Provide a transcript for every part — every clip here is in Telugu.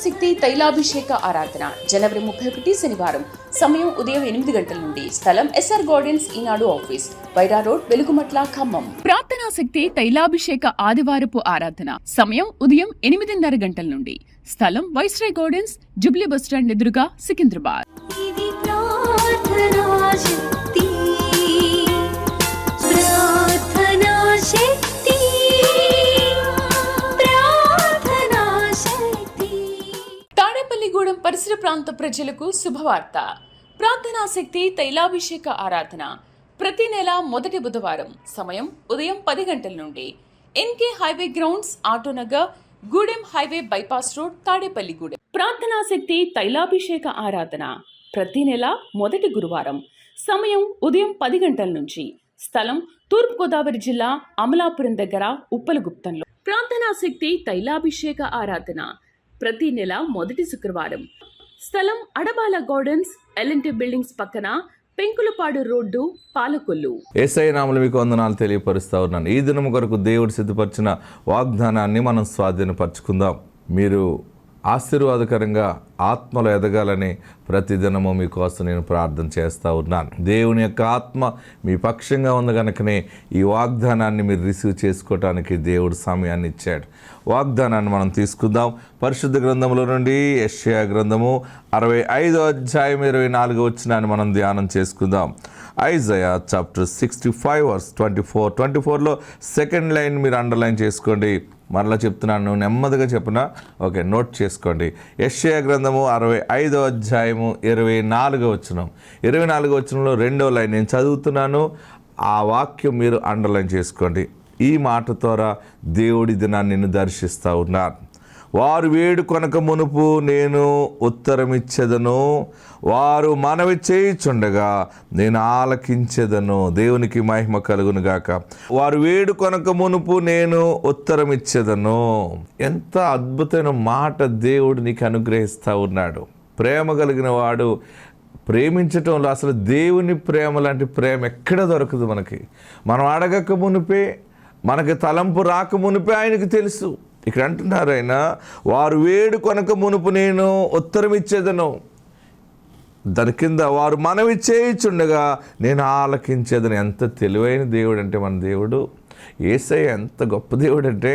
శక్తి తైలాభిషేక ఆరాధన జనవరి 31 శనివారం. సమయం ఉదయం 8 గంటల నుండి. స్థలం ఎస్ఆర్ గార్డెన్స్, ఈనాడు ఆఫీస్, వైరా రోడ్, వెలుగుమట్ల, ఖమ్మం. ప్రార్థనా శక్తి తైలాభిషేక ఆదివారపు ఆరాధన సమయం ఉదయం 8:30 గంటల నుండి. స్థలం వైస్రాయ్ గార్డెన్స్, జుబ్లీ బస్టాండ్ ఎదురుగా, సికింద్రాబాద్. తాడేపల్లిగూడెం పరిసర ప్రాంత ప్రజలకు శుభవార్త. ప్రార్థనా శక్తి తైలాభిషేక ఆరాధన ప్రతి నెల మొదటి బుధవారం. సమయం ఉదయం 10 గంటల నుండి. NK highway grounds, Autonagar, Gudem highway bypass road, Tadepalligudem. ప్రార్థనా శక్తి తైలాభిషేక ఆరాధన ప్రతి నెల మొదటి గురువారం. సమయం ఉదయం 10 గంటల నుంచి. స్థలం తూర్పుగోదావరి జిల్లా, అమలాపురం దగ్గర, ఉప్పలగుప్తంలో. ప్రార్థనా శక్తి తైలాభిషేక ఆరాధన ప్రతి నెల మొదటి శుక్రవారం. స్థలం అడబాల గార్డెన్స్, ఎల్ఎన్టీ బిల్డింగ్స్ పక్కన, పెంకులపాడు రోడ్డు, పాలకొల్లు. యేసయ్య నామములో మీకు వందనాలు తెలియపరుస్తా ఉన్నాను. ఈ దినం కొరకు దేవుడు సిద్ధపరిచిన వాగ్దానాన్ని మనం స్వాధీనపరచుకుందాం. మీరు ఆశీర్వాదకరంగా ఆత్మలో ఎదగాలని ప్రతిదినము మీకోసం నేను ప్రార్థన చేస్తూ ఉన్నాను. దేవుని యొక్క ఆత్మ మీ పక్షంగా ఉంది కనుకనే ఈ వాగ్దానాన్ని మీరు రిసీవ్ చేసుకోవటానికి దేవుడు సమయాన్ని ఇచ్చాడు. వాగ్దానాన్ని మనం తీసుకుందాం. పరిశుద్ధ గ్రంథంలో నుండి యెషయా గ్రంథము 65వ అధ్యాయం 24వ వచనాన్ని మనం ధ్యానం చేసుకుందాం. ఐజయా చాప్టర్ 65 వర్స్ 24లో సెకండ్ లైన్ మీరు అండర్లైన్ చేసుకోండి. మరలా చెప్తున్నాను, నెమ్మదిగా చెప్పిన ఓకే, నోట్ చేసుకోండి. యెషయా గ్రంథము 65వ అధ్యాయము 24వ వచనం. 24వ వచనంలో రెండో లైన్ నేను చదువుతున్నాను. ఆ వాక్యం మీరు అండర్లైన్ చేసుకోండి. ఈ మాట ద్వారా దేవుడి దినాన్ని నిన్ను దర్శిస్తూ ఉన్నారు. వారు వేడుకొనక మునుపు నేను ఉత్తరమిచ్చేదను, వారు మనవి చేయుచుండగా నేను ఆలకించేదను. దేవునికి మహిమ కలుగును గాక. వారు వేడుకొనక మునుపు నేను ఉత్తరమిచ్చేదను. ఎంత అద్భుతమైన మాట దేవుడు నీకు అనుగ్రహిస్తూ ఉన్నాడు. ప్రేమ కలిగిన వాడు ప్రేమించటంలో అసలు దేవుని ప్రేమ లాంటి ప్రేమ ఎక్కడ దొరకదు మనకి. మనం అడగక మునిపే, మనకి తలంపు రాక మునిపే ఆయనకు తెలుసు. ఇక్కడ అంటున్నారు ఆయన, వారు వేడుకొనక మునుపు నేను ఉత్తరం ఇచ్చేదను. దాని కింద వారు మనవి చేయుచుండగా నేను ఆలకించేదని. ఎంత తెలివైన దేవుడు అంటే మన దేవుడు. యేసయ్య ఎంత గొప్ప దేవుడు అంటే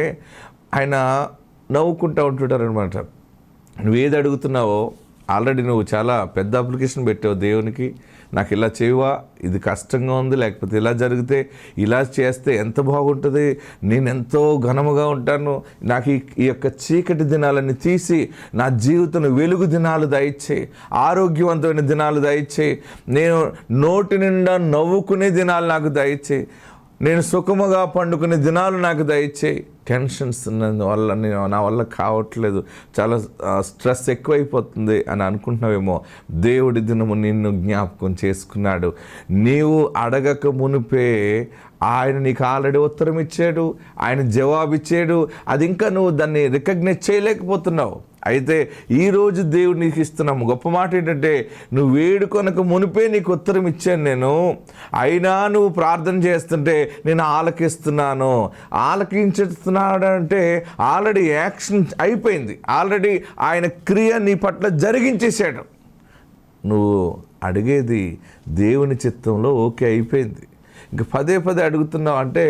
ఆయన నవ్వుకుంటూ ఉంటుంటారు అనమాట. నువ్వేది అడుగుతున్నావో ఆల్రెడీ నువ్వు చాలా పెద్ద అప్లికేషన్ పెట్టావు దేవునికి. నాకు ఇలా చేయవా, ఇది కష్టంగా ఉంది, లేకపోతే ఇలా జరిగితే, ఇలా చేస్తే ఎంత బాగుంటుంది, నేను ఎంతో ఘనముగా ఉంటాను, నాకు ఈ యొక్క చీకటి దినాలన్నీ తీసి నా జీవితం వెలుగు దినాలు దయచేయి, ఆరోగ్యవంతమైన దినాలు దయచేయి, నేను నోటి నిండా నవ్వుకునే దినాలు నాకు దయచేయి, నేను సుఖముగా పండుకునే దినాలు నాకు దయచేయి. టెన్షన్స్ వల్ల నా వల్ల కావట్లేదు, చాలా స్ట్రెస్ ఎక్కువైపోతుంది అని అనుకుంటున్నావేమో. దేవుడి దినము నిన్ను జ్ఞాపకం చేసుకున్నాడు. నీవు అడగక మునిపే ఆయన నీకు ఆల్రెడీ ఉత్తరం ఇచ్చాడు, ఆయన జవాబు ఇచ్చాడు. అది ఇంకా నువ్వు దాన్ని రికగ్నైజ్ చేయలేకపోతున్నావు. అయితే ఈరోజు దేవుడు నీకు ఇస్తున్నాము గొప్ప మాట ఏంటంటే, నువ్వు వేడుకొనక మునిపే నీకు ఉత్తరం ఇచ్చాను నేను, అయినా నువ్వు ప్రార్థన చేస్తుంటే నేను ఆలకిస్తున్నాను. ఆలకించుతున్నాడంటే ఆల్రెడీ యాక్షన్ అయిపోయింది, ఆల్రెడీ ఆయన క్రియ నీ పట్ల జరిగించేశాడు. నువ్వు అడిగేది దేవుని చిత్తంలో ఓకే అయిపోయింది. ఇంక పదే అడుగుతున్నావు అంటే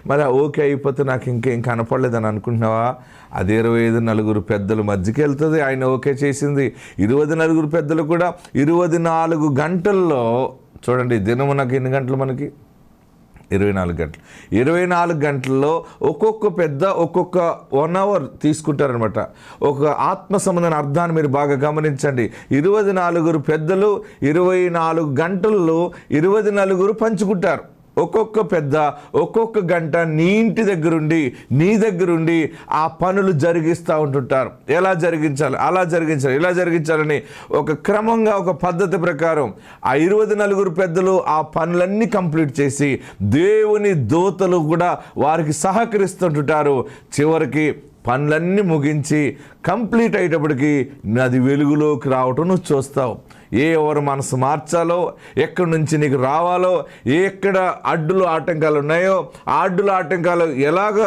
మరి ఓకే అయిపోతే నాకు ఇంకేం కనపడలేదని అనుకుంటున్నావా? అది 25 నలుగురు పెద్దల మధ్యకి వెళ్తుంది. ఆయన ఓకే చేసింది. 20 నలుగురు పెద్దలు కూడా 24 గంటల్లో, చూడండి దినము నాకు ఎన్ని గంటలు, మనకి 24 గంటలు. 24 గంటల్లో ఒక్కొక్క పెద్ద ఒక్కొక్క 1 అవర్ తీసుకుంటారనమాట. ఒక ఆత్మ సంబంధమైన అర్థాన్ని మీరు బాగా గమనించండి. 24 పెద్దలు 24 గంటల్లో 24 పంచుకుంటారు. ఒక్కొక్క పెద్ద ఒక్కొక్క గంట నీ ఇంటి దగ్గరుండి, నీ దగ్గరుండి ఆ పనులు జరిగిస్తూ ఉంటుంటారు. ఎలా జరిగించాలి, అలా జరిగించాలి, ఇలా జరిగించాలని ఒక క్రమంగా, ఒక పద్ధతి ప్రకారం ఆ 24 పెద్దలు ఆ పనులన్నీ కంప్లీట్ చేసి దేవుని దూతలు కూడా వారికి సహకరిస్తుంటుంటారు. చివరికి పనులన్నీ ముగించి కంప్లీట్ అయ్యేటప్పటికి అది వెలుగులోకి రావటం నువ్వు చూస్తావు. ఎవరు మనసు మార్చాలో, ఎక్కడి నుంచి నీకు రావాలో, ఎక్కడ అడ్డులు ఆటంకాలు ఉన్నాయో ఆ అడ్డుల ఆటంకాలు ఎలాగ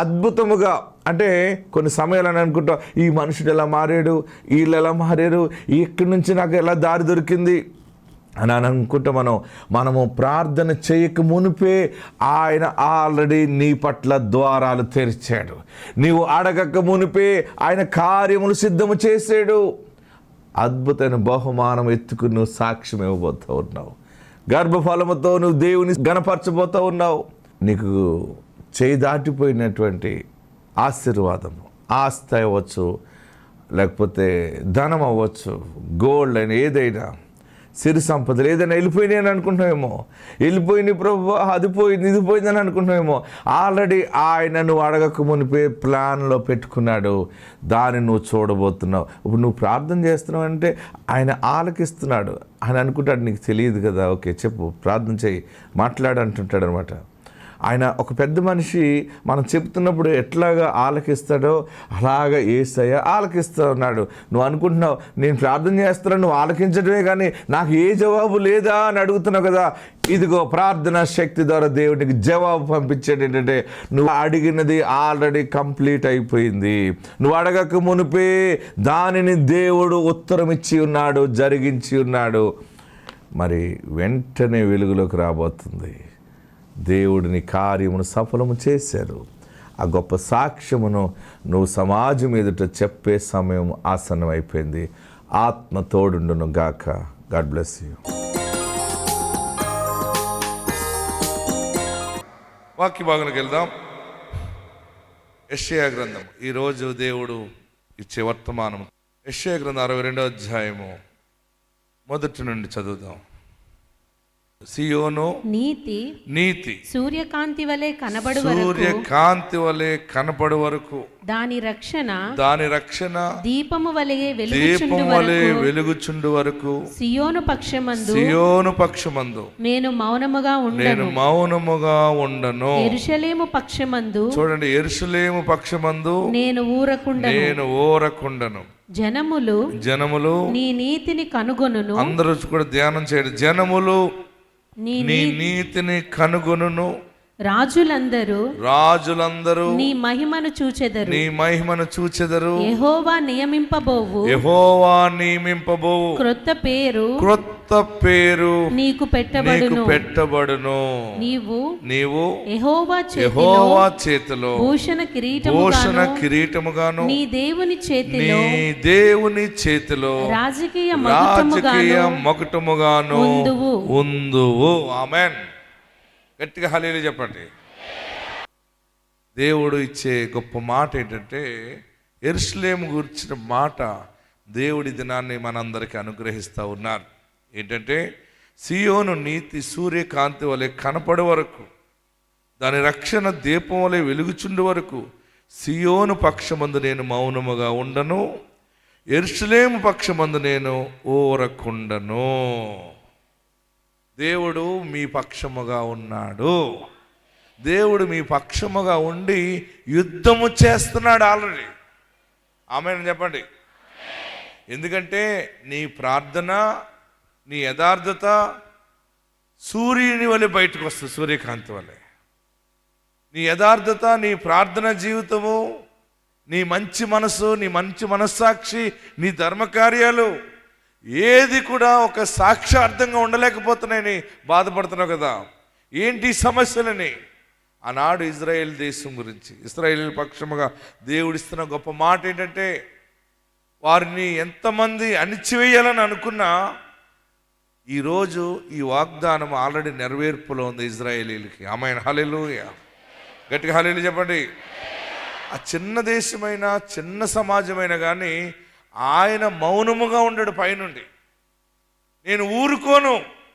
అద్భుతముగా అంటే కొన్ని సమయాలు అని అనుకుంటాం, ఈ మనుషుడు ఎలా మారాడు, వీళ్ళు ఎలా మారారు, ఇక్కడి నుంచి నాకు ఎలా దారి దొరికింది అని అనుకుంటే మనము ప్రార్థన చేయక మునిపే ఆయన ఆల్రెడీ నీ పట్ల ద్వారాలు తెరిచాడు. నీవు అడగక మునిపే ఆయన కార్యములు సిద్ధము చేసాడు. అద్భుతమైన బహుమానం ఎత్తుకుని నువ్వు సాక్ష్యం ఇవ్వబోతూ ఉన్నావు. గర్భఫలముతో నువ్వు దేవుని గణపరచబోతూ ఉన్నావు. నీకు చేయి దాటిపోయినటువంటి ఆశీర్వాదము, ఆస్తి అవ్వచ్చు, లేకపోతే ధనం అవ్వచ్చు, గోల్డ్ అని ఏదైనా, సిరి సంపదలు ఏదైనా వెళ్ళిపోయినాయి అని అనుకుంటున్నామేమో. వెళ్ళిపోయింది ప్రభు, అది పోయింది, ఇది పోయిందని అనుకుంటున్నామేమో. ఆల్రెడీ ఆయన నువ్వు అడగక మునిపే ప్లాన్లో పెట్టుకున్నాడు. దాన్ని నువ్వు చూడబోతున్నావు. ఇప్పుడు నువ్వు ప్రార్థన చేస్తున్నావు అంటే ఆయన ఆలకిస్తున్నాడు అని అనుకుంటాడు. నీకు తెలియదు కదా. ఓకే, చెప్పు, ప్రార్థన చేయి, మాట్లాడు అంటుంటాడు అనమాట. ఆయన ఒక పెద్ద మనిషి మనం చెప్తున్నప్పుడు ఎట్లాగా ఆలకిస్తాడో అలాగా యేసయ్య ఆలకిస్తూ ఉన్నాడు. నువ్వు అనుకుంటున్నావు నేను ప్రార్థన చేస్తున్నాను, నువ్వు ఆలకించడమే కానీ నాకు ఏ జవాబు లేదా అని అడుగుతున్నావు కదా. ఇదిగో ప్రార్థన శక్తి ద్వారా దేవునికి జవాబు పంపించాడు. ఏంటంటే నువ్వు అడిగినది ఆల్రెడీ కంప్లీట్ అయిపోయింది. నువ్వు అడగక మునిపే దానిని దేవుడు ఉత్తరం ఇచ్చి ఉన్నాడు, జరిగించి ఉన్నాడు. మరి వెంటనే వెలుగులోకి రాబోతుంది. దేవుడిని కార్యమును సఫలము చేశారు. ఆ గొప్ప సాక్ష్యమును నువ్వు సమాజం ఎదుట చెప్పే సమయం ఆసన్నం అయిపోయింది. ఆత్మ తోడుండును గాక. God bless you. వాక్య భాగంలోకి వెళ్దాం. యెషయా గ్రంథం. ఈరోజు దేవుడు ఇచ్చే వర్తమానం యెషయా గ్రంథం 62వ అధ్యాయము మొదటి నుండి చదువుదాం. సియోను నీతి సూర్యకాంతి వలె కనబడు వరకు దాని రక్షణ దీపము వలె వెలుగుచుండు వరకు సియోను పక్షమందు నేను మౌనముగా ఉండను. యెరూషలేము పక్షమందు చూడండి, యెరూషలేము పక్షమందు నేను ఊరకుండను. జనములు నీ నీతిని కనుగొనును. అందరూ కూడా ధ్యానం చేయండి. జనములు నీ నీతిని కనుగొనును. రాజులందరూ నీ మహిమను చూచెదరు. యెహోవా నియమింపబోవు క్రొత్త పేరు నీకు పెట్టబడును. నీవు యెహోవా చేతిలో భూషణ కిరీటముగాను నీ దేవుని చేతిలో రాజకీయ మకుటముగాను ఉందువు. ఆమేన్. గట్టిగా హల్లెలూయా చెప్పండి. దేవుడు ఇచ్చే గొప్ప మాట ఏంటంటే యెరూషలేము గురించిన మాట దేవుడి దినాన్ని మనందరికీ అనుగ్రహిస్తూ ఉన్నారు. ఏంటంటే సియోను నీతి సూర్యకాంతి వలె కనపడే వరకు, దాని రక్షణ దీపం వలె వెలుగుచుండు వరకు సియోను పక్షమందు నేను మౌనముగా ఉండను, యెరూషలేము పక్షమందు నేను ఊరకుండను. దేవుడు మీ పక్షముగా ఉన్నాడు. దేవుడు మీ పక్షముగా ఉండి యుద్ధము చేస్తున్నాడు ఆల్రెడీ. ఆమేన్ చెప్పండి. ఎందుకంటే నీ ప్రార్థన, నీ యథార్థత సూర్యుని వలె బయటకు వస్తుంది, సూర్యకాంతి వలె. నీ యథార్థత, నీ ప్రార్థన జీవితము, నీ మంచి మనసు, నీ మంచి మనస్సాక్షి, నీ ధర్మకార్యాలు ఏది కూడా ఒక సాక్ష్యార్థంగా ఉండలేకపోతున్నాయని బాధపడుతున్నావు కదా. ఏంటి సమస్యలని? ఆనాడు ఇజ్రాయేల్ దేశం గురించి, ఇశ్రాయేలు పక్షముగా దేవుడిస్తున్న గొప్ప మాట ఏంటంటే వారిని ఎంతమంది అణిచివేయాలని అనుకున్నా ఈరోజు ఈ వాగ్దానం ఆల్రెడీ నెరవేర్పులో ఉంది ఇజ్రాయేలీలకి. ఆమేన్. హల్లెలూయా. గట్టిగా హల్లెలూయా చెప్పండి. ఆ చిన్న దేశమైన, చిన్న సమాజమైన కానీ ఆయన మౌనముగా ఉండడు. పైనుండి నేను ఊరుకోను,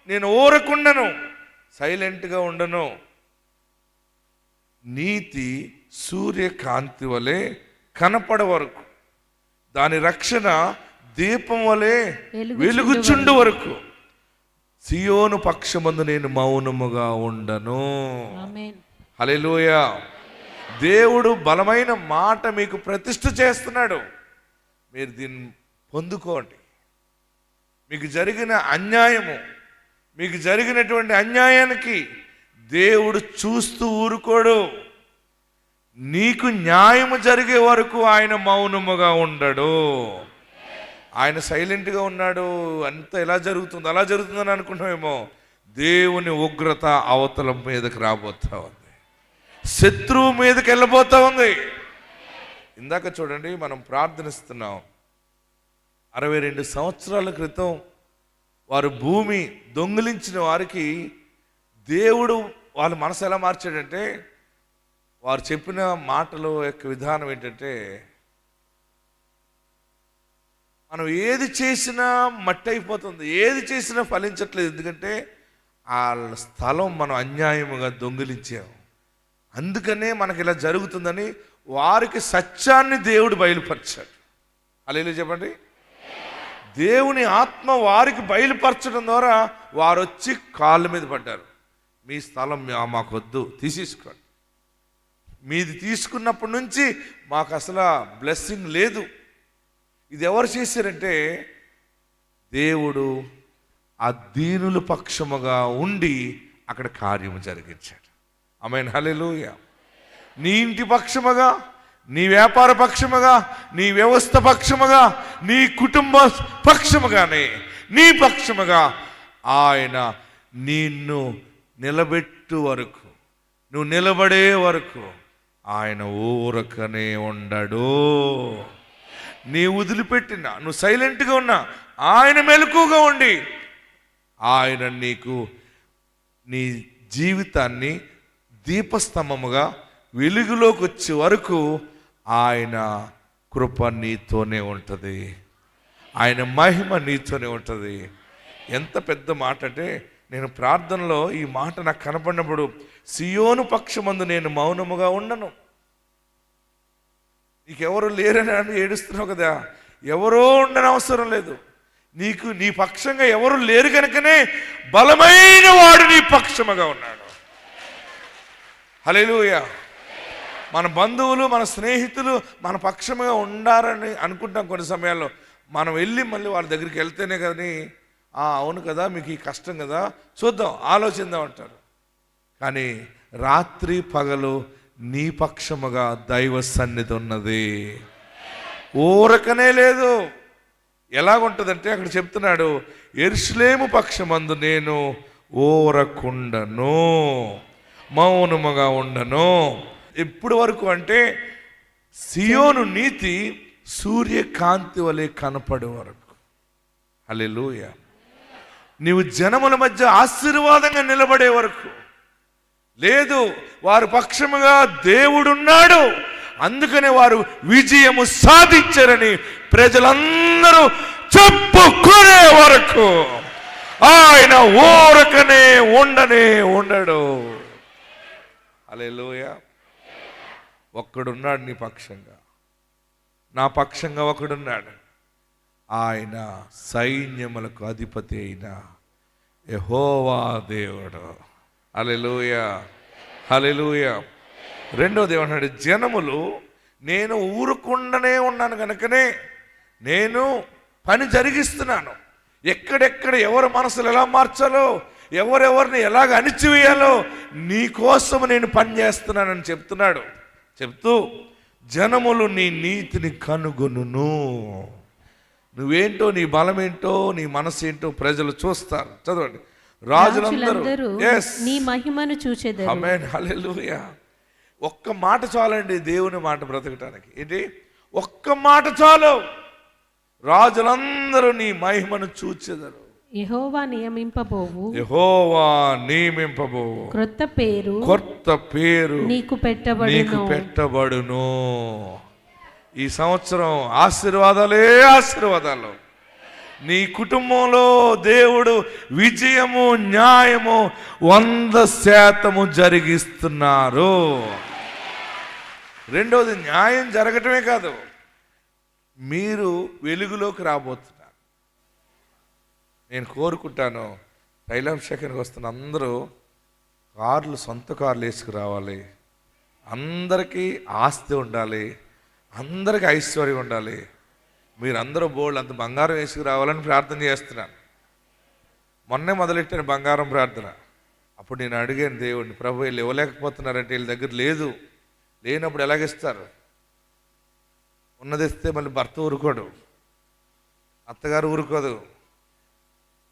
నేను ఊరకుండను, సైలెంట్గా ఉండను. నీతి సూర్యకాంతి వలె కనపడ వరకు, దాని రక్షణ దీపం వలె వెలుగుచుండు వరకు సియోను పక్షమందు నేను మౌనముగా ఉండను. హల్లెలూయా. దేవుడు బలమైన మాట మీకు ప్రతిష్ఠ చేస్తున్నాడు. మీరు దీన్ని పొందుకోండి. మీకు జరిగిన అన్యాయము, మీకు జరిగినటువంటి అన్యాయానికి దేవుడు చూస్తూ ఊరుకోడు. నీకు న్యాయము జరిగే వరకు ఆయన మౌనముగా ఉండడు. ఆయన సైలెంట్గా ఉన్నాడు. అంత ఎలా జరుగుతుంది అలా జరుగుతుందని అనుకుంటామేమో. దేవుని ఉగ్రత అవతల మీదకి రాబోతా ఉంది, శత్రువు మీదకి వెళ్ళబోతా ఉంది. ఇందాక చూడండి, మనం ప్రార్థనిస్తున్నాం. 62 సంవత్సరాల క్రితం వారు భూమి దొంగిలించిన వారికి దేవుడు వాళ్ళ మనసు ఎలా మార్చాడంటే, వారు చెప్పిన మాటల యొక్క విధానం ఏంటంటే, మనం ఏది చేసినా మట్టి అయిపోతుంది, ఏది చేసినా ఫలించట్లేదు. ఎందుకంటే ఆ స్థలం మనం అన్యాయముగా దొంగిలించాం, అందుకనే మనకి ఇలా జరుగుతుందని వారికి సత్యాన్ని దేవుడు బయలుపరిచాడు. హల్లెలూయా చెప్పండి. దేవుని ఆత్మ వారికి బయలుపరచడం ద్వారా వారు వచ్చి కాళ్ళ మీద పడ్డారు. మీ స్థలం మాకొద్దు, తీసేసుకోండి. మీది తీసుకున్నప్పటి నుంచి మాకు అసలు బ్లెస్సింగ్ లేదు. ఇది ఎవరు చేశారంటే, దేవుడు ఆ దీనుల పక్షముగా ఉండి అక్కడ కార్యము జరిగించాడు. ఆమేన్, హల్లెలూయా. నీ ఇంటి పక్షముగా, నీ వ్యాపార పక్షముగా, నీ వ్యవస్థ పక్షముగా, నీ కుటుంబ పక్షముగానే, నీ పక్షముగా ఆయన నిన్ను నిలబెట్టు వరకు, నువ్వు నిలబడే వరకు ఆయన ఊరకనే ఉండడు. నీ వదిలిపెట్టినా, నువ్వు సైలెంట్గా ఉన్నా, ఆయన మెలకుగా ఉండి ఆయన నీకు నీ జీవితాన్ని దీపస్తంభముగా వెలుగులోకి వచ్చే వరకు ఆయన కృప నీతోనే ఉంటుంది, ఆయన మహిమ నీతోనే ఉంటుంది. ఎంత పెద్ద మాట అంటే, నేను ప్రార్థనలో ఈ మాట నాకు కనపడినప్పుడు, సియోను పక్షమందు నేను మౌనముగా ఉండను. నీకెవరు లేరని అని ఏడుస్తున్నావు కదా, ఎవరో ఉండని అవసరం లేదు. నీకు నీ పక్షంగా ఎవరు లేరు కనుకనే బలమైన వాడు నీ పక్షముగా ఉన్నాడు. హల్లెలూయా. మన బంధువులు, మన స్నేహితులు మన పక్షముగా ఉండారని అనుకుంటాం. కొన్ని సమయాల్లో మనం వెళ్ళి మళ్ళీ వాళ్ళ దగ్గరికి వెళ్తేనే కానీ, అవును కదా, మీకు ఈ కష్టం కదా, చూద్దాం, ఆలోచిద్దాం అంటారు. కానీ రాత్రి పగలు నీ పక్షముగా దైవ సన్నిధి ఉన్నది, ఊరకనే లేదు. ఎలాగుంటుందంటే అక్కడ చెప్తున్నాడు, యెరూషలేము పక్షమందు నేను ఊరకుండను, మౌనముగా ఉండను. ఎప్పుడు వరకు అంటే, సియోను నీతి సూర్యకాంతి వలె కనపడే వరకు. హల్లెలూయా. నీవు జనముల మధ్య ఆశీర్వాదంగా నిలబడే వరకు లేదు. వారి పక్షముగా దేవుడున్నాడు, అందుకనే వారు విజయము సాధించారని ప్రజలందరూ చెప్పుకునే వరకు ఆయన ఊరకనే ఉండడు. హల్లెలూయా. ఒక్కడున్నాడు నీ పక్షంగా, నా పక్షంగా ఒకడున్నాడు. ఆయన సైన్యములకు అధిపతి అయిన యెహోవా దేవుడు. హల్లెలూయా, హల్లెలూయా. రెండోది ఏమన్నాడు, జనములు నేను ఊరుకుండనే ఉన్నాను కనుకనే నేను పని జరిగిస్తున్నాను. ఎక్కడెక్కడ ఎవరి మనసులు ఎలా మార్చాలో, ఎవరెవరిని ఎలాగ అణిచివేయాలో నీ కోసం నేను పని చేస్తున్నానని చెప్తున్నాడు. చెప్తూ జనములు నీ నీతిని కనుగొనును. నువ్వేంటో, నీ బలమేంటో, నీ మనసు ఏంటో ప్రజలు చూస్తారు. చదవండి, రాజులందరూ నీ మహిమను చూచెదరు. ఆమేన్, హల్లెలూయా. ఒక్క మాట చాలండి దేవుని మాట బ్రతకటానికి. ఏంటి? ఒక్క మాట చాలు. రాజులందరూ నీ మహిమను చూచెదరు. యెహోవా నియమింపబోవు క్రొత్త పేరు నీకు పెట్టబడును. ఈ సంవత్సరం ఆశీర్వాదాలే ఆశీర్వాదాలు. నీ కుటుంబంలో దేవుడు విజయము, న్యాయము 100% జరిగిస్తున్నారు. రెండోది, న్యాయం జరగటమే కాదు, మీరు వెలుగులోకి రాబోతున్నారు. నేను కోరుకుంటాను, తైలాభిషేకానికి వస్తున్న అందరూ కార్లు, సొంత కార్లు వేసుకురావాలి. అందరికీ ఆస్తి ఉండాలి, అందరికీ ఐశ్వర్యం ఉండాలి. మీరందరూ బోల్డ్ అంత బంగారం వేసుకురావాలని ప్రార్థన చేస్తున్నాను. మొన్నే మొదలెట్టాను బంగారం ప్రార్థన. అప్పుడు నేను అడిగాను దేవుడిని, ప్రభు వీళ్ళు ఇవ్వలేకపోతున్నారంటే, వీళ్ళ దగ్గర లేదు, లేనప్పుడు ఎలాగిస్తారు? ఉన్నదిస్తే మళ్ళీ భర్త ఊరుకోడు, అత్తగారు ఊరుకోదు.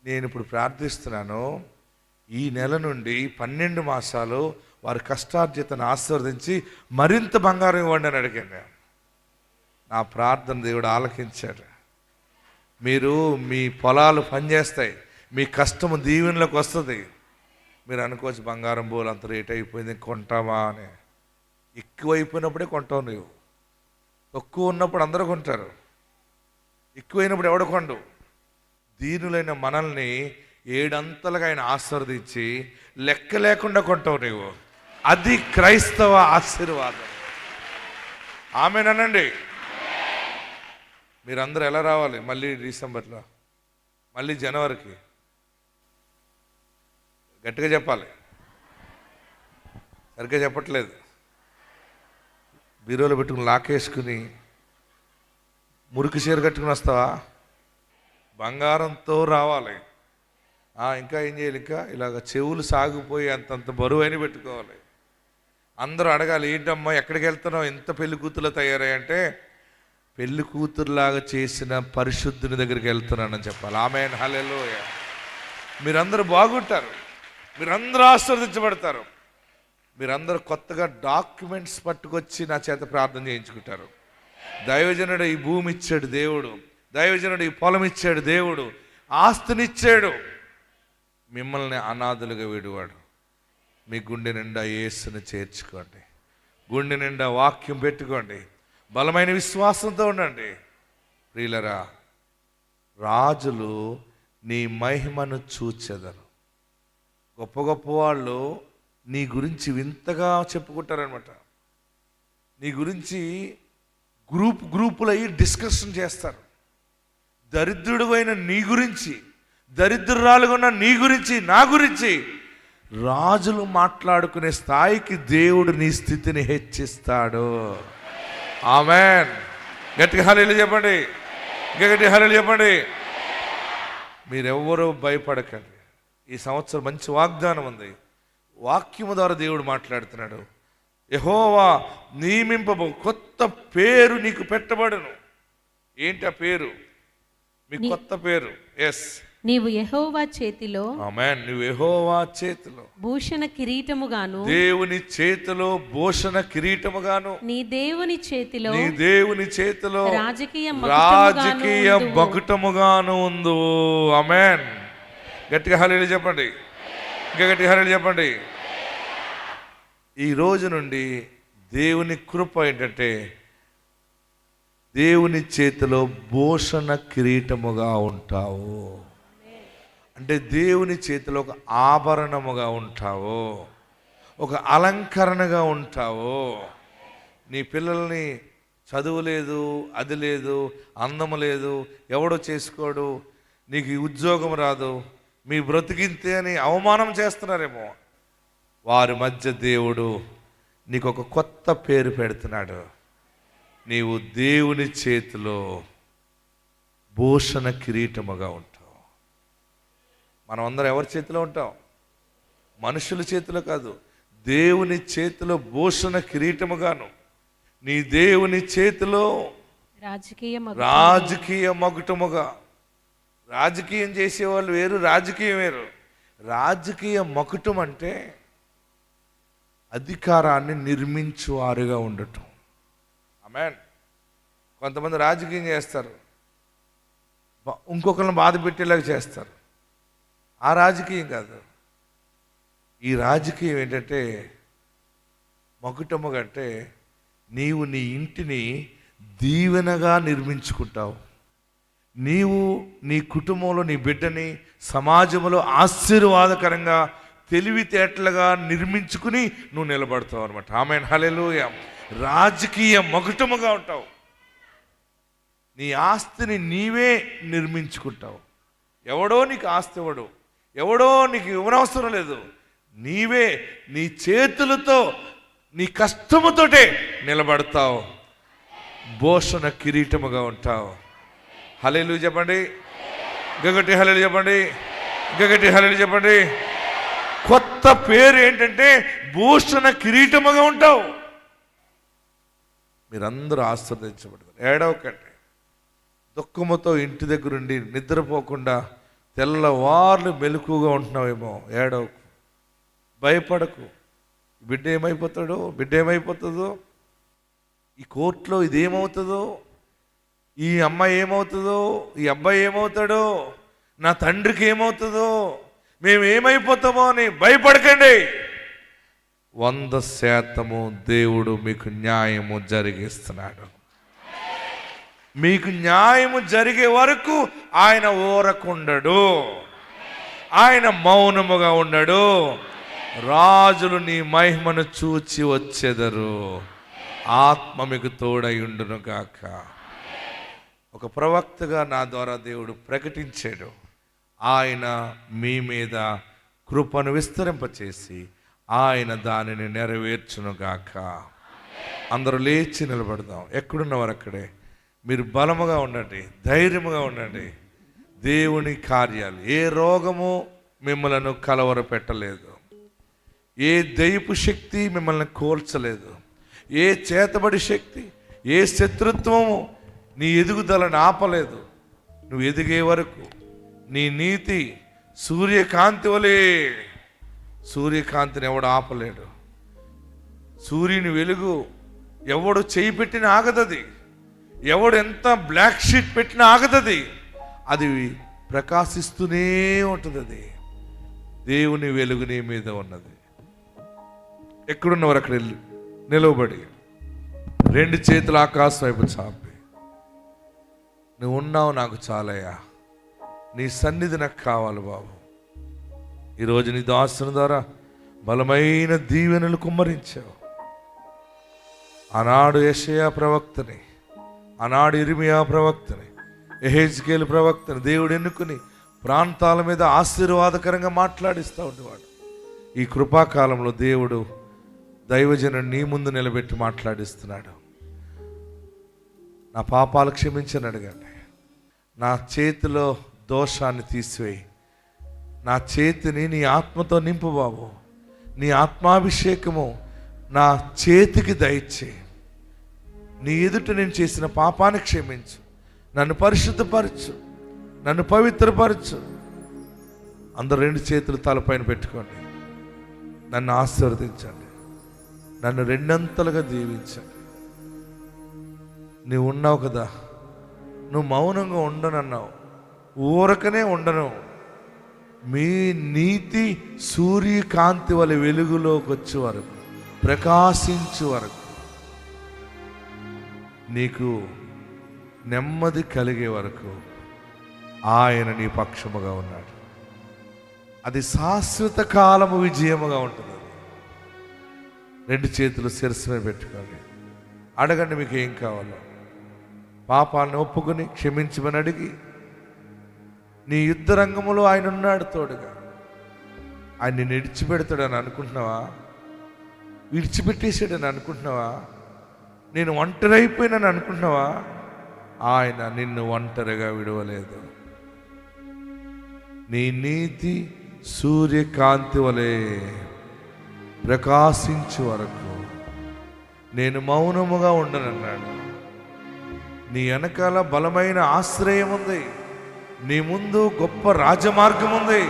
నేను ఇప్పుడు ప్రార్థిస్తున్నాను, ఈ నెల నుండి 12 మాసాలు వారి కష్టార్జితను ఆశీర్వదించి మరింత బంగారం ఇవ్వండి అని అడిగాను. నా ప్రార్థన దేవుడు ఆలకించాడు. మీరు మీ పొలాలు పనిచేస్తాయి, మీ కష్టము దీవెనలోకి వస్తుంది. మీరు అనుకోవచ్చు బంగారం బోలు అంత రేట్ అయిపోయింది కొంటామా అని. ఎక్కువ అయిపోయినప్పుడే కొంటావు నువ్వు. తక్కువ ఉన్నప్పుడు అందరూ కొంటారు, ఎక్కువైనప్పుడు ఎవడు కొండు. దీనులైన మనల్ని 7 అంతలుగా ఆయన ఆశీర్వదించి లెక్క లేకుండా కొంటావు నువ్వు. అది క్రైస్తవ ఆశీర్వాదం. ఆమేనండి. మీరందరూ ఎలా రావాలి? మళ్ళీ డిసెంబర్లో, మళ్ళీ జనవరికి. గట్టిగా చెప్పాలి, సరిగ్గా చెప్పట్లేదు. బీరోలో పెట్టుకుని లాకేసుకుని మురికి చీర కట్టుకుని వస్తావా? బంగారంతో రావాలి. ఇంకా ఏం చేయాలి? ఇంకా ఇలాగ చెవులు సాగిపోయి అంతంత బరువైన పెట్టుకోవాలి. అందరూ అడగాలి, ఏంటమ్మా ఎక్కడికి వెళ్తున్నావు, ఎంత పెళ్లి కూతురులో తయారయ్యంటే, పెళ్లి కూతురులాగా చేసిన పరిశుద్ధుని దగ్గరికి వెళ్తున్నానని చెప్పాలి. ఆమేన్, హల్లెలూయా. మీరందరూ బాగుంటారు, మీరందరూ ఆశీర్వదించబడతారు. మీరందరూ కొత్తగా డాక్యుమెంట్స్ పట్టుకొచ్చి నా చేత ప్రార్థన చేయించుకుంటారు. దైవజనుడు ఈ భూమి ఇచ్చాడు దేవుడు, దైవజనుడు ఈ పొలం ఇచ్చాడు దేవుడు, ఆస్తినిచ్చాడు. మిమ్మల్ని అనాథులుగా విడువాడు. మీ గుండె నిండా యేసుని చేర్చుకోండి, గుండె నిండా వాక్యం పెట్టుకోండి, బలమైన విశ్వాసంతో ఉండండి. ప్రియులరా, రాజులు నీ మహిమను చూచెదరు. గొప్ప గొప్ప వాళ్ళు నీ గురించి వింతగా చెప్పుకుంటారనమాట. నీ గురించి గ్రూపులయ్యి డిస్కషన్ చేస్తారు. దరిద్రుడు అయిన నీ గురించి, దరిద్రురాలుగా ఉన్న నీ గురించి, నా గురించి రాజులు మాట్లాడుకునే స్థాయికి దేవుడు నీ స్థితిని హెచ్చిస్తాడు. ఆమేన్. గట్టిగా హల్లెలూయా చెప్పండి, ఇంకా గట్టిగా హల్లెలూయా చెప్పండి. మీరెవ్వరూ భయపడకండి. ఈ సంవత్సరం మంచి వాగ్దానం ఉంది. వాక్యము ద్వారా దేవుడు మాట్లాడుతున్నాడు. యెహోవా నియమింపబో కొత్త పేరు నీకు పెట్టబడును. ఏంటి ఆ పేరు? మీ కొత్త పేరు. ఎస్, నీవు యెహోవా చేతిలో, ఆమేన్, నువ్వు యెహోవా చేతిలో భూషణ కిరీటముగాను, దేవుని చేతిలో భూషణ కిరీటముగాను, నీ దేవుని చేతిలో, నీ దేవుని చేతిలో రాజకీయ మకుటముగాను ఉందు. ఆమేన్. గట్టిగా హల్లెలూయా చెప్పండి, ఇంకా గట్టిగా హల్లెలూయా చెప్పండి. ఈ రోజు నుండి దేవుని కృప ఏంటంటే, దేవుని చేతిలో భూషణ కిరీటముగా ఉంటావు. అంటే దేవుని చేతిలో ఒక ఆభరణముగా ఉంటావు, ఒక అలంకరణగా ఉంటావు. నీ పిల్లల్ని చదువు లేదు, అది లేదు, అందము లేదు, ఎవడో చేసుకోడు, నీకు ఉద్యోగం రాదు, మీ బ్రతికింతే అని అవమానం చేస్తున్నారేమో. వారి మధ్య దేవుడు నీకు ఒక కొత్త పేరు పెడుతున్నాడు. నీవు దేవుని చేతిలో భూషణ కిరీటముగా ఉంటావు. మనం అందరం ఎవరి చేతిలో ఉంటాం? మనుషుల చేతిలో కాదు, దేవుని చేతిలో భూషణ కిరీటముగాను. నీ దేవుని చేతిలో రాజకీయ మకుటముగా. రాజకీయం చేసేవాళ్ళు వేరు, రాజకీయం వేరు. రాజకీయ మకుటం అంటే అధికారాన్ని నిర్మించువారుగా ఉండటం. ఆమేన్. కొంతమంది రాజకీయం చేస్తారు, ఇంకొకరిని బాధ పెట్టేలాగా చేస్తారు. ఆ రాజకీయం కాదు. ఈ రాజకీయం ఏంటంటే మకుటముగా అంటే నీవు నీ ఇంటిని దీవెనగా నిర్మించుకుంటావు. నీవు నీ కుటుంబంలో నీ బిడ్డని సమాజంలో ఆశీర్వాదకరంగా తెలివితేటలుగా నిర్మించుకుని నువ్వు నిలబడతావు అనమాట. ఆమేన్, హల్లెలూయా. రాజకీయ మకుటముగా ఉంటావు. నీ ఆస్తిని నీవే నిర్మించుకుంటావు. ఎవడో నీకు ఆస్తి ఇవ్వడు, ఎవడో నీకు ఇవ్వనవసరం లేదు. నీవే నీ చేతులతో నీ కష్టముతోటే నిలబడతావు. భూషణ కిరీటముగా ఉంటావు. హల్లెలూయా చెప్పండి, గగటి హల్లెలూయా చెప్పండి, గగటి హల్లెలూయా చెప్పండి. కొత్త పేరు ఏంటంటే భూషణ కిరీటముగా ఉంటావు. మీరందరూ ఆశీర్వదించబడతారు. ఏడవకండి. దుఃఖముతో ఇంటి దగ్గరుండి నిద్రపోకుండా తెల్లవార్లు మెలకుగా ఉంటున్నావేమో, ఏడవకు, భయపడకు. బిడ్డ ఏమైపోతాడో, బిడ్డ ఏమైపోతుందో, ఈ కోర్టులో ఇదేమవుతుందో, ఈ అమ్మాయి ఏమవుతుందో, ఈ అబ్బాయి ఏమవుతాడో, నా తండ్రికి ఏమవుతుందో, మేము ఏమైపోతామో అని భయపడకండి. 100% దేవుడు మీకు న్యాయము జరిగిస్తున్నాడు. మీకు న్యాయము జరిగే వరకు ఆయన ఊరకుండడు, ఆయన మౌనముగా ఉండడు. రాజులు నీ మహిమను చూచి వచ్చెదరు, ఆత్మ మీకు తోడయుండును గాక. ఒక ప్రవక్తగా నా ద్వారా దేవుడు ప్రకటించాడు, ఆయన మీ మీద కృపను విస్తరింపచేసి ఆయన దానిని నెరవేర్చును గాక. అందరూ లేచి నిలబడదాం. ఎక్కడున్నవారు అక్కడే. మీరు బలముగా ఉండండి, ధైర్యముగా ఉండండి. దేవుని కార్యాలు, ఏ రోగము మిమ్మల్ని కలవర పెట్టలేదు, ఏ దైవపు శక్తి మిమ్మల్ని కోల్చలేదు, ఏ చేతబడి శక్తి, ఏ శత్రుత్వము నీ ఎదుగుదలను ఆపలేదు. నువ్వు ఎదిగే వరకు నీ నీతి సూర్యకాంతి వలె, సూర్యకాంతిని ఎవడు ఆపలేడు. సూర్యుని వెలుగు ఎవడు చేయి పెట్టిన ఆగదది, ఎవడు ఎంత బ్లాక్ షీట్ పెట్టినా ఆగదది, అది ప్రకాశిస్తూనే ఉంటుంది. అది దేవుని వెలుగు నీ మీద ఉన్నది. ఎక్కడున్నవారు అక్కడ నిలవబడి 2 చేతులు ఆకాశం వైపు చాపి, నువ్వు ఉన్నావు నాకు చాలయ్యా, నీ సన్నిధి నాకు కావాలి బాబు. ఈరోజు నీ దాసుని ద్వారా బలమైన దీవెనలు కుమ్మరించావు. ఆనాడు యెషయా ప్రవక్తని, ఆనాడు ఇర్మియా ప్రవక్తని, యెహెజ్కేలు ప్రవక్తని దేవుడు ఎన్నుకుని ప్రాంతాల మీద ఆశీర్వాదకరంగా మాట్లాడిస్తూ ఉండేవాడు. ఈ కృపాకాలంలో దేవుడు దైవజనుడు నీ ముందు నిలబెట్టి మాట్లాడిస్తున్నాడు. నా పాపాలు క్షమించని అడగండి. నా చేతిలో దోషాన్ని తీసివేయి, నా చేతిని నీ ఆత్మతో నింపు బాబు. నీ ఆత్మాభిషేకము నా చేతికి దయచేయి. నీ ఎదుట నేను చేసిన పాపాన్ని క్షమించు, నన్ను పరిశుద్ధపరచు, నన్ను పవిత్రపరచు. అందరూ 2 చేతులు తలపైన పెట్టుకోండి. నన్ను ఆశీర్వదించండి, నన్ను 2 అంతలుగా దీవించండి. నువ్వు ఉన్నావు కదా, నువ్వు మౌనంగా ఉండనన్నావు, ఊరకనే ఉండను. మీ నీతి సూర్యకాంతి వలె వెలుగులోకి వచ్చే వరకు, ప్రకాశించే వరకు, నీకు నెమ్మది కలిగే వరకు ఆయన నీ పక్షముగా ఉన్నాడు. అది శాశ్వత కాలము విజయముగా ఉంటుంది. 2 చేతులు శిరస్సు మీద పెట్టుకోండి. అడగండి మీకు ఏం కావాలో. పాపాలను ఒప్పుకొని క్షమించమని అడిగి, నీ యుద్ధ రంగంలో ఆయన ఉన్నాడు తోడుగా. ఆయన నిన్ను విడిచిపెడతాడని అనుకుంటున్నావా? విడిచిపెట్టేసాడని అనుకుంటున్నావా? నేను ఒంటరి అయిపోయినని అనుకుంటున్నావా? ఆయన నిన్ను ఒంటరిగా విడవలేదు. నీ నీతి సూర్యకాంతి వలె ప్రకాశించే వరకు నేను మౌనముగా ఉండనన్నాడు. నీ వెనకాల బలమైన ఆశ్రయం ఉంది, నీ ముందు గొప్ప రాజమార్గం ఉంది.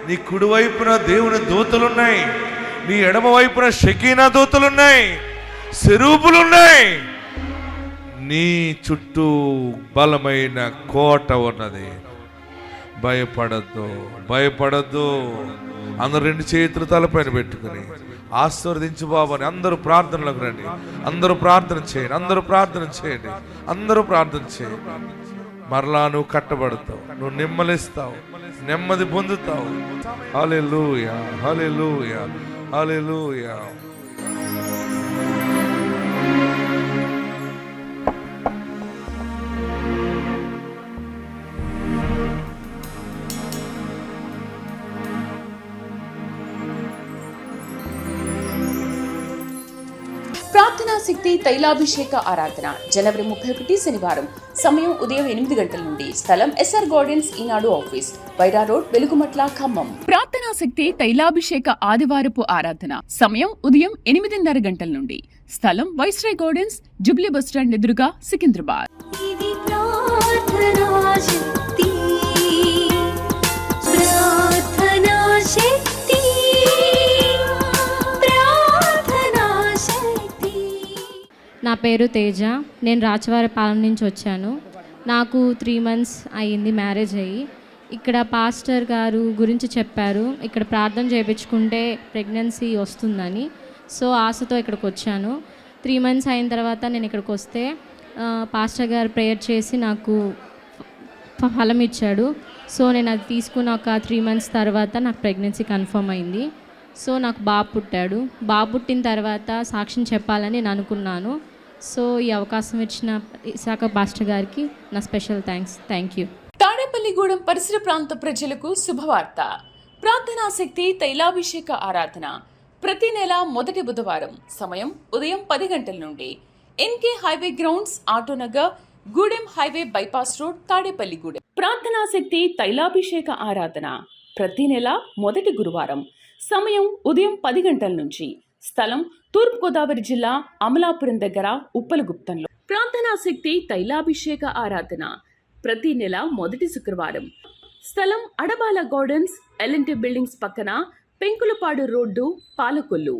నీ కుడివైపున దేవుని దూతలున్నాయి, నీ ఎడమ వైపున షకీనా దూతలున్నాయి, సెరూబులున్నాయి. నీ చుట్టూ బలమైన కోట ఉన్నది. భయపడద్దు, భయపడద్దు. అందరు 2 చేతులు తలపైన పెట్టుకుని ఆశీర్వదించు బాబు అని అందరూ ప్రార్థనలకు రండి. అందరూ ప్రార్థన చేయండి, అందరూ ప్రార్థన చేయండి, అందరూ ప్రార్థన చేయండి. మరలా నువ్వు కట్టబడతావు, నువ్వు నెమ్మలిస్తావు, నెమ్మది పొందుతావు. హల్లెలూయా, హల్లెలూయా, హల్లెలూయా. ప్రార్థనా శక్తి తైలాభిషేక ఆరాధన జనవరి 31 శనివారం. సమయం ఉదయం 8 గంటల నుండి. స్థలం ఎస్ఆర్ గార్డెన్స్, ఈనాడు ఆఫీస్, వైరా రోడ్, వెలుగుమట్ల, ఖమ్మం. ప్రార్థనా శక్తి తైలాభిషేక ఆదివారపు ఆరాధన సమయం ఉదయం 8:30 గంటల నుండి. స్థలం వైస్రాయ్ గార్డెన్స్, జుబ్లీ బస్టాండ్ ఎదురుగా, సికింద్రాబాద్. ఇది ప్రార్థనా శక్తి, ప్రార్థనా శక్తి, ప్రార్థనా శక్తి. నా పేరు తేజ. నేను రాచవారిపాలెం నుంచి వచ్చాను. నాకు 3 months అయ్యింది మ్యారేజ్ అయ్యి. ఇక్కడ పాస్టర్ గారు గురించి చెప్పారు, ఇక్కడ ప్రార్థన చేయించుకుంటే ప్రెగ్నెన్సీ వస్తుందని. సో ఆశతో ఇక్కడికి వచ్చాను. 3 months అయిన తర్వాత నేను ఇక్కడికి వస్తే పాస్టర్ గారు ప్రేయర్ చేసి నాకు ఫలం ఇచ్చాడు. సో నేను అది తీసుకున్న ఒక 3 months తర్వాత నాకు ప్రెగ్నెన్సీ కన్ఫర్మ్ అయింది. సో నాకు బాబు పుట్టాడు. బాబు పుట్టిన తర్వాత సాక్ష్యం చెప్పాలని నేను అనుకున్నాను. సో ఈ అవకాశం ఇచ్చిన ఇసాక పాస్టర్ గారికి నా special thanks. Thank you. Tadepalligudem పరిసర ప్రాంత ప్రజలకు శుభవార్త. ప్రార్థనా శక్తి తైలాభిషేక ఆరాధన ప్రతి నెల మొదటి బుధవారం. సమయం ఉదయం 10 గంటల నుండి. NK highway grounds, Autonagar, Gudem highway bypass road, Tadepalligudem. ప్రార్థనా శక్తి తైలాభిషేక ఆరాధన ప్రతి నెల మొదటి గురువారం. సమయం ఉదయం 10 గంటల నుంచి. స్థలం తూర్పుగోదావరి జిల్లా, అమలాపురం దగ్గర, ఉప్పలగుప్తంలో. ప్రార్థనా శక్తి తైలాభిషేక ఆరాధన ప్రతి నెల మొదటి శుక్రవారం. స్థలం అడబాల గార్డెన్స్, ఎల్ఎన్టీ బిల్డింగ్స్ పక్కన, పెంకులపాడు రోడ్డు, పాలకొల్లు.